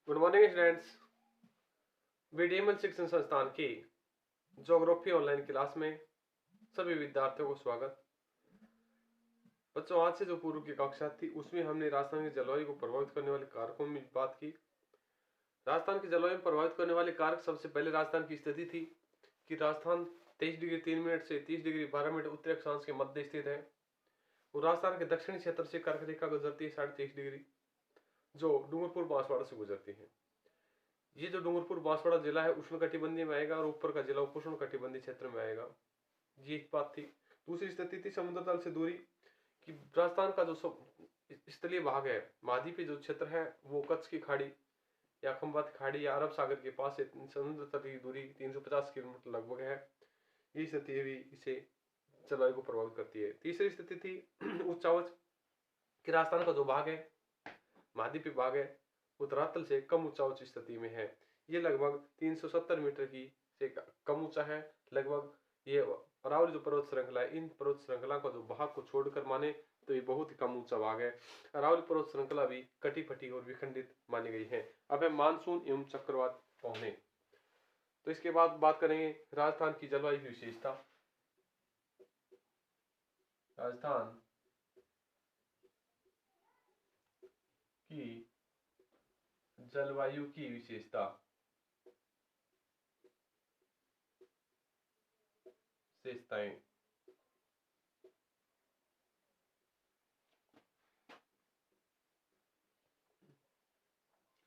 Good morning students. विडीमल शिक्षण संस्थान की ज्योग्राफी ऑनलाइन क्लास में सभी विद्यार्थियों को स्वागत। बच्चों, आज से जो पूर्व की कक्षा थी उसमें हमने राजस्थान की जलवायु को प्रभावित करने वाले कारकों में बात की। राजस्थान की जलवायु को प्रभावित करने वाले कारक, सबसे पहले राजस्थान की स्थिति थी कि राजस्थान 23 डिग्री 3 मिनट से 30 डिग्री 12 मिनट उत्तरी अक्षांश के मध्य स्थित है और राजस्थान के दक्षिणी क्षेत्र से कर्क रेखा गुजरती है 23.5 डिग्री, जो डूंगरपुर बांसवाड़ा से गुजरती है। ये जो डूंगरपुर बांसवाड़ा जिला है उष्णकटिबंधीय में आएगा और ऊपर का जिला उपोष्ण कटिबंधीय क्षेत्र में आएगा। ये एक बात थी। दूसरी स्थिति थी समुद्र तल से दूरी कि राजस्थान का जो स्थलीय भाग है, महाद्वीपीय जो क्षेत्र है, वो कच्छ की खाड़ी या खंबात खाड़ी या अरब सागर के पास है। समुद्र तल की दूरी 350 किलोमीटर लगभग है। ये स्थिति भी इसे जलवायु को प्रभावित करती है। तीसरी स्थिति थी उच्चावच कि राजस्थान का जो भाग है, महाद्वीपीय भाग है, वो धरातल से कम ऊंचा उच्च स्थिति में है। ये लगभग 370 मीटर की से कम ऊंचा है। लगभग ये अरावली जो पर्वत श्रृंखला है, इन पर्वत श्रृंखला का जो भाग को छोड़कर माने तो ये बहुत ही कम ऊंचा भाग है। अरावली पर्वत श्रृंखला भी कटी फटी और विखंडित मानी गई है। अब है मानसून एवं चक्रवात पहुने। तो इसके बाद बात करेंगे राजस्थान की जलवायु की विशेषता। राजस्थान की जलवायु की विशेषताएं।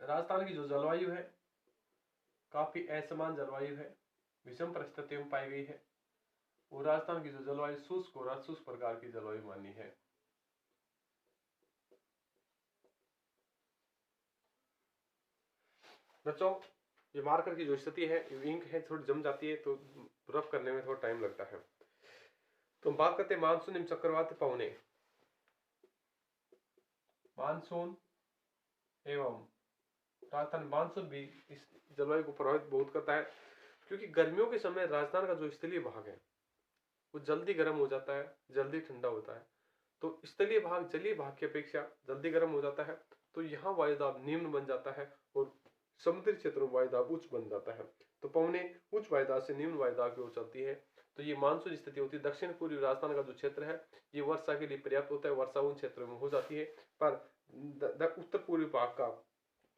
राजस्थान की जो जलवायु है काफी असमान जलवायु है, विषम परिस्थितियों में पाई गई है और राजस्थान की जो जलवायु शुष्क और अशुष्क प्रकार की जलवायु मानी है। बच्चों, ये मार्कर की जो स्थिति है, इंक है, थोड़ी जम जाती है तो रफ करने में थोड़ा टाइम लगता है। तो हम बात करते हैं मानसून एवं चक्रवाती पवने। मानसून एवं राजस्थान, मानसून भी इस जलवायु को प्रभावित बहुत करता है क्योंकि गर्मियों के समय राजस्थान का जो स्थलीय भाग है वो जल्दी गर्म हो जाता है, जल्दी ठंडा होता है। तो स्थलीय भाग जलीय भाग की अपेक्षा जल्दी गर्म हो जाता है, तो यहाँ वायुदाब निम्न बन जाता है और समुद्री क्षेत्र में वायुदाब उच्च बन जाता है। तो पवने उच्च वायुदाब से निम्न वायुदाब की ओर चलती है। तो ये मानसून स्थिति होती है। दक्षिण पूर्वी राजस्थान का जो क्षेत्र है ये वर्षा के लिए पर्याप्त होता है, वर्षा उन क्षेत्रों में हो जाती है। पर उत्तर पूर्वी भाग का,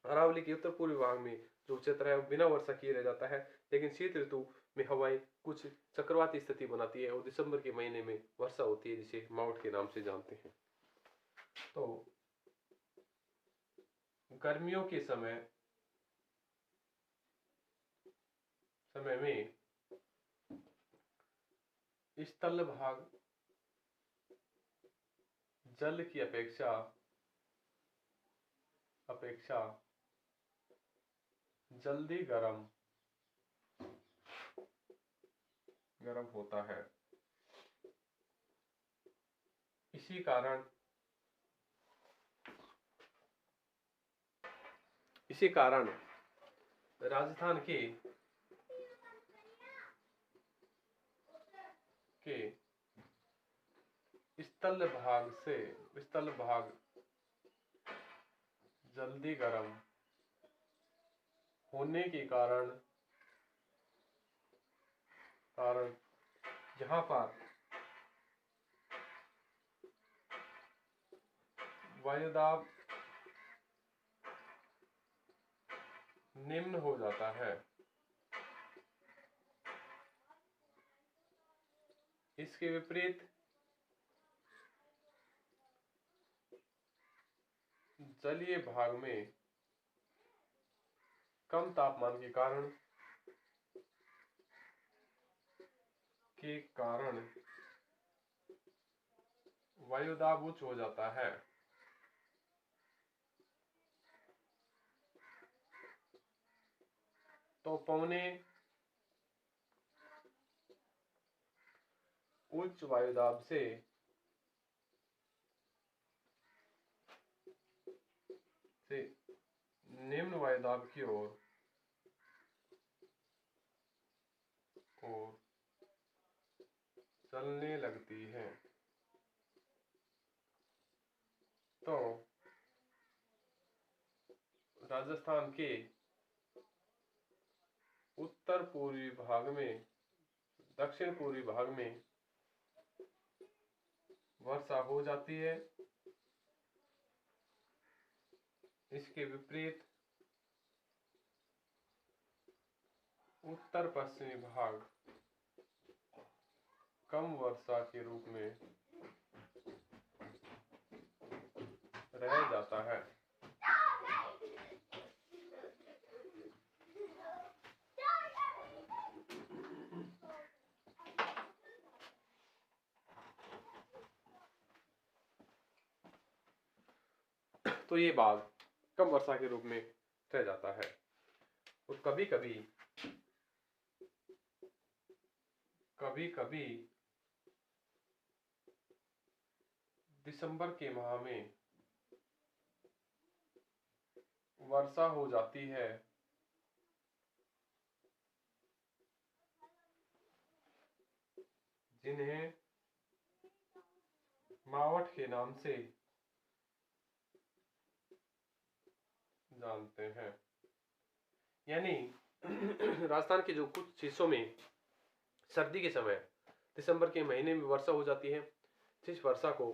अरावली के उत्तर पूर्वी भाग में जो क्षेत्र है वो बिना वर्षा किए रह जाता है। लेकिन शीत ऋतु में हवाएं कुछ चक्रवाती स्थिति बनाती है और दिसंबर के महीने में वर्षा होती है, जिसे मावठ के नाम से जानते हैं। तो गर्मियों के समय में स्थल भाग जल की अपेक्षा जल्दी गर्म होता है। इसी कारण राजस्थान के स्थल भाग जल्दी गर्म होने के कारण यहाँ पर वायुदाब निम्न हो जाता है। इसके विपरीत जलीय भाग में कम तापमान के कारण वायुदाब उच्च हो जाता है। तो पवने उच्च वायुदाब से निम्न वायुदाब की ओर चलने लगती है। तो राजस्थान के उत्तर पूर्वी भाग में, दक्षिण पूर्वी भाग में वर्षा हो जाती है। इसके विपरीत उत्तर पश्चिमी भाग कम वर्षा के रूप में रह जाता है। तो ये भाग कम वर्षा के रूप में रह जाता है। और कभी कभी दिसंबर के माह में वर्षा हो जाती है, जिन्हें मावठ के नाम से जानते हैं। यानी राजस्थान के जो कुछ हिस्सों में सर्दी के समय दिसंबर के महीने में वर्षा हो जाती है, जिस वर्षा को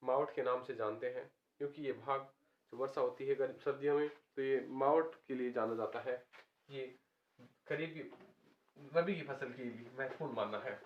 मावठ के नाम से जानते हैं, क्योंकि ये भाग जो वर्षा होती है सर्दियों में, तो ये मावठ के लिए जाना जाता है। ये खरीफ की, रबी की फसल के लिए महत्वपूर्ण माना है।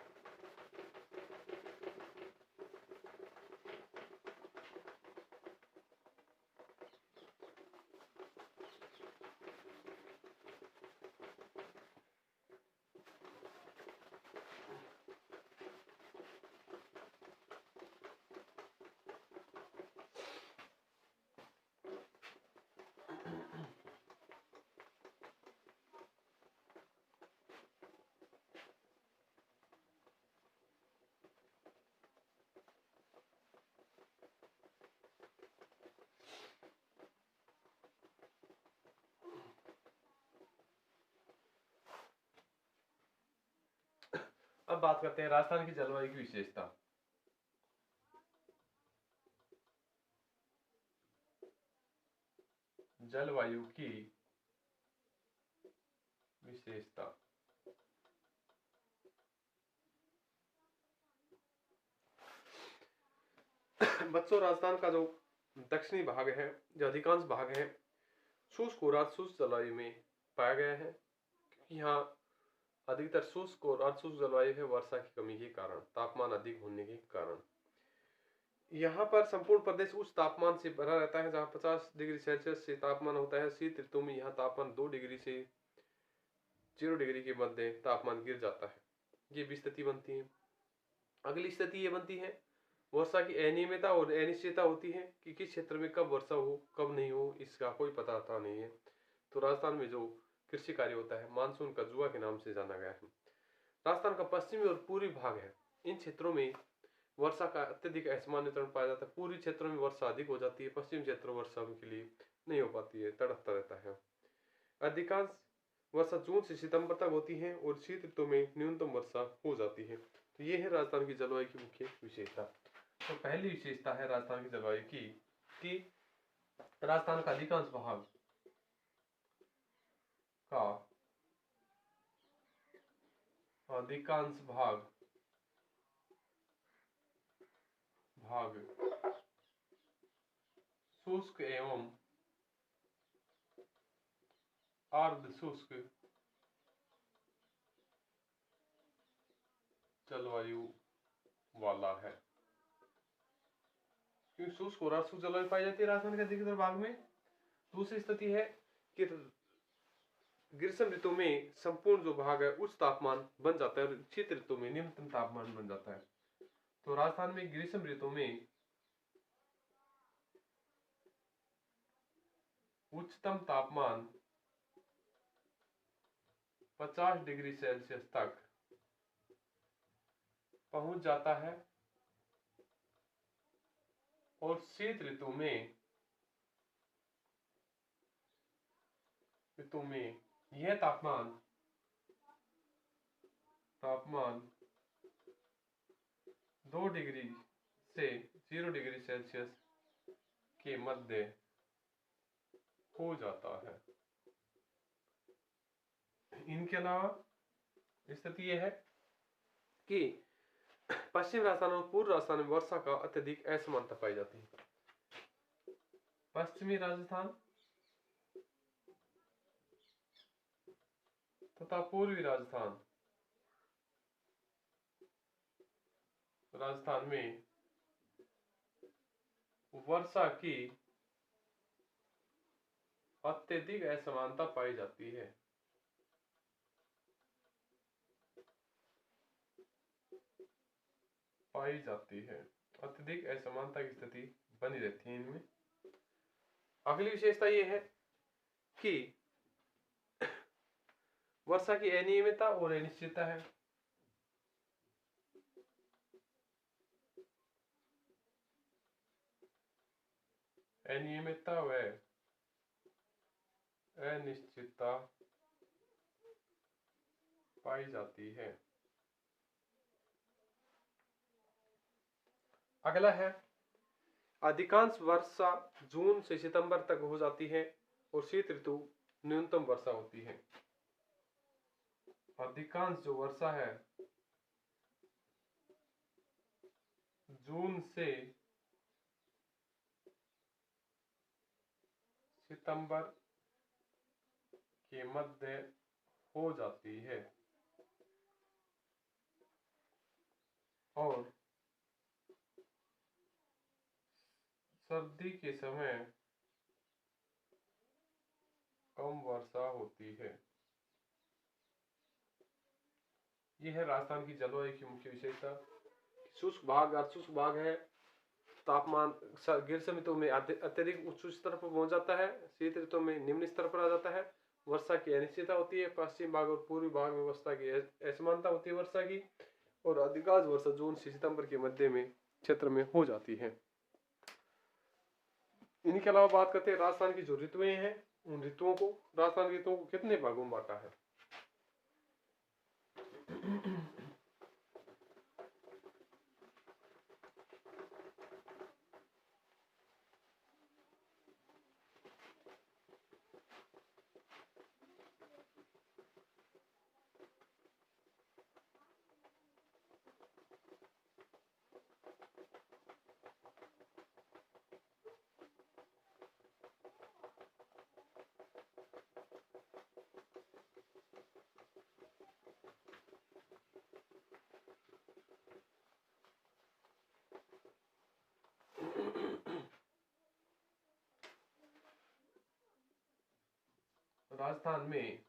अब बात करते हैं राजस्थान की जलवायु की विशेषता। जलवायु की विशेषता। बच्चों, राजस्थान का जो दक्षिणी भाग है, जो अधिकांश भाग है, शुष्क और अर्धशुष्क जलवायु में पाया गया है। क्योंकि यहाँ अधिकतर शुष्क और अर्धशुष्क जलवायु है, वर्षा की कमी के कारण, तापमान अधिक होने के कारण। यहाँ पर संपूर्ण प्रदेश उच्च तापमान से भरा रहता है, जहाँ 50 डिग्री सेल्सियस से तापमान होता है। शीत ऋतु में यहाँ तापमान 2 डिग्री से 0 डिग्री के मध्य तापमान गिर जाता है। ये भी स्थिति बनती है। अगली स्थिति ये बनती है, वर्षा की अनियमितता और अनिश्चितता होती है कि किस क्षेत्र में कब वर्षा हो कब नहीं हो, इसका कोई पता नहीं है। तो राजस्थान में जो कृषि कार्य होता है, मानसून का जुआ के नाम से जाना गया है। राजस्थान का पश्चिमी और पूर्वी भाग है, इन क्षेत्रों में वर्षा का अत्यधिक असमान वितरण पाया जाता है। पूर्वी क्षेत्रों में वर्षा अधिक हो जाती है, पश्चिमी क्षेत्रों वर्षा के लिए नहीं हो पाती है, तड़पता रहता है। अधिकांश वर्षा जून से सितंबर तक होती है और शीत ऋतु में न्यूनतम वर्षा हो जाती है। तो ये है राजस्थान की जलवायु की मुख्य विशेषता। तो पहली विशेषता है राजस्थान की जलवायु की कि राजस्थान का अधिकांश भाग शुष्क एवं अर्ध शुष्क जलवायु वाला है। क्योंकि शुष्क और अर्ध शुष्क जलवायु पाई जाती है राजस्थान के अधिकतर भाग में। दूसरी स्थिति है कि ग्रीष्म ऋतु में संपूर्ण जो भाग है उच्च तापमान बन जाता है और शीत ऋतु में निम्नतम तापमान बन जाता है। तो राजस्थान में ग्रीष्म ऋतु में उच्चतम तापमान 50 डिग्री सेल्सियस तक पहुंच जाता है और शीत ऋतु में यह तापमान 2 डिग्री से 0 डिग्री सेल्सियस के मध्य हो जाता है। इनके अलावा स्थिति यह है कि पश्चिम राजस्थान और पूर्व राजस्थान में वर्षा का अत्यधिक असमानता पाई जाती है। पश्चिमी राजस्थान तथा पूर्वी राजस्थान में वर्षा की अत्यधिक असमानता पाई जाती है। अत्यधिक असमानता की स्थिति बनी रहती है इनमें। अगली विशेषता यह है कि वर्षा की अनियमितता और अनिश्चितता है। अनियमितता व अनिश्चितता पाई जाती है। अगला है अधिकांश वर्षा जून से सितंबर तक हो जाती है और शीत ऋतु न्यूनतम वर्षा होती है। अधिकांश जो वर्षा है जून से सितंबर के मध्य हो जाती है और सर्दी के समय कम वर्षा होती है। यह है राजस्थान की जलवायु की मुख्य विशेषता। शुष्क भाग अर्धशुष्क भाग है। तापमान ग्रीष्म ऋतु में अत्यधिक उच्च स्तर पर पहुंच जाता है, शीत ऋतु में निम्न स्तर पर आ जाता है। वर्षा की अनिश्चितता होती है। पश्चिम भाग और पूर्वी भाग में वर्षा की असमानता होती है वर्षा की, और अधिकांश वर्षा जून से सितंबर के मध्य में क्षेत्र में हो जाती है। इनके अलावा बात करते हैं राजस्थान की जो ऋतुएं हैं, उन ऋतुओं को, राजस्थान की ऋतुओं को कितने भागों में बांटा है। राजस्थान में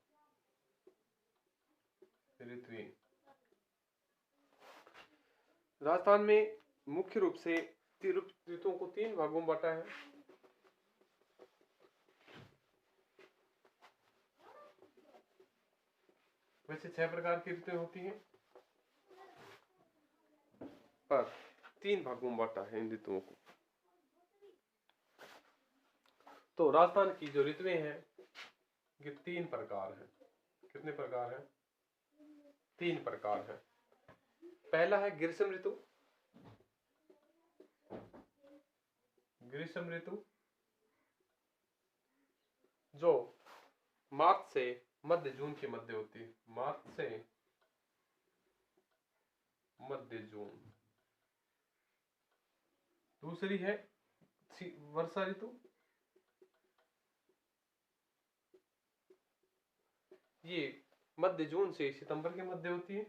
ऋतुएं, राजस्थान में मुख्य रूप से ऋतुओं को 3 भागों में बांटा है। वैसे 6 प्रकार की ऋतुएं होती हैं, पर 3 भागों में बांटा है इन ऋतुओं को। तो राजस्थान की जो ऋतुएं हैं ये 3 प्रकार हैं। कितने प्रकार हैं? 3 प्रकार हैं। पहला है ग्रीष्म ऋतु। ग्रीष्म ऋतु जो मार्च से मध्य जून के मध्य होती है। मार्च से मध्य जून। दूसरी है वर्षा ऋतु। ये मध्य जून से सितंबर के मध्य होती है।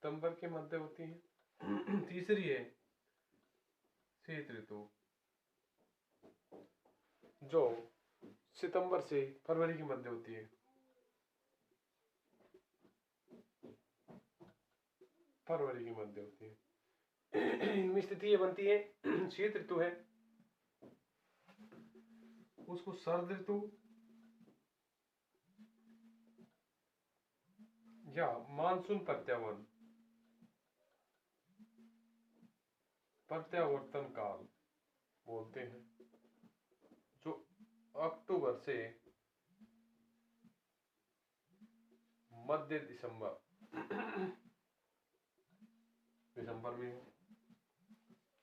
सितंबर के मध्य होती है। तीसरी है शीत ऋतु जो सितंबर से फरवरी के मध्य होती है। फरवरी के मध्य होती है। इनमें स्थिति ये बनती है, शीत ऋतु है उसको शरद ऋतु या मानसून प्रत्यावर्तन काल बोलते हैं, जो अक्टूबर से मध्य दिसंबर में है।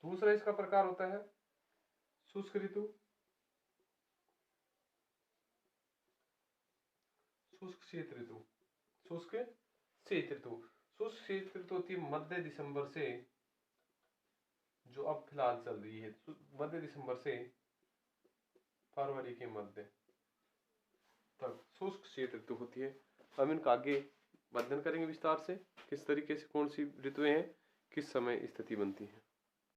दूसरा इसका प्रकार होता है शुष्क ऋतु। शुष्क शीत ऋतु। शुष्क शीत ऋतु। शुष्क शीत ऋतु होती है मध्य दिसंबर से, जो अब फिलहाल चल रही है, मध्य दिसंबर से फरवरी के मध्य तक शुष्क शीत ऋतु होती है। हम इनका आगे अध्ययन करेंगे विस्तार से, किस तरीके से कौन सी ऋतुएं हैं, किस समय स्थिति बनती है।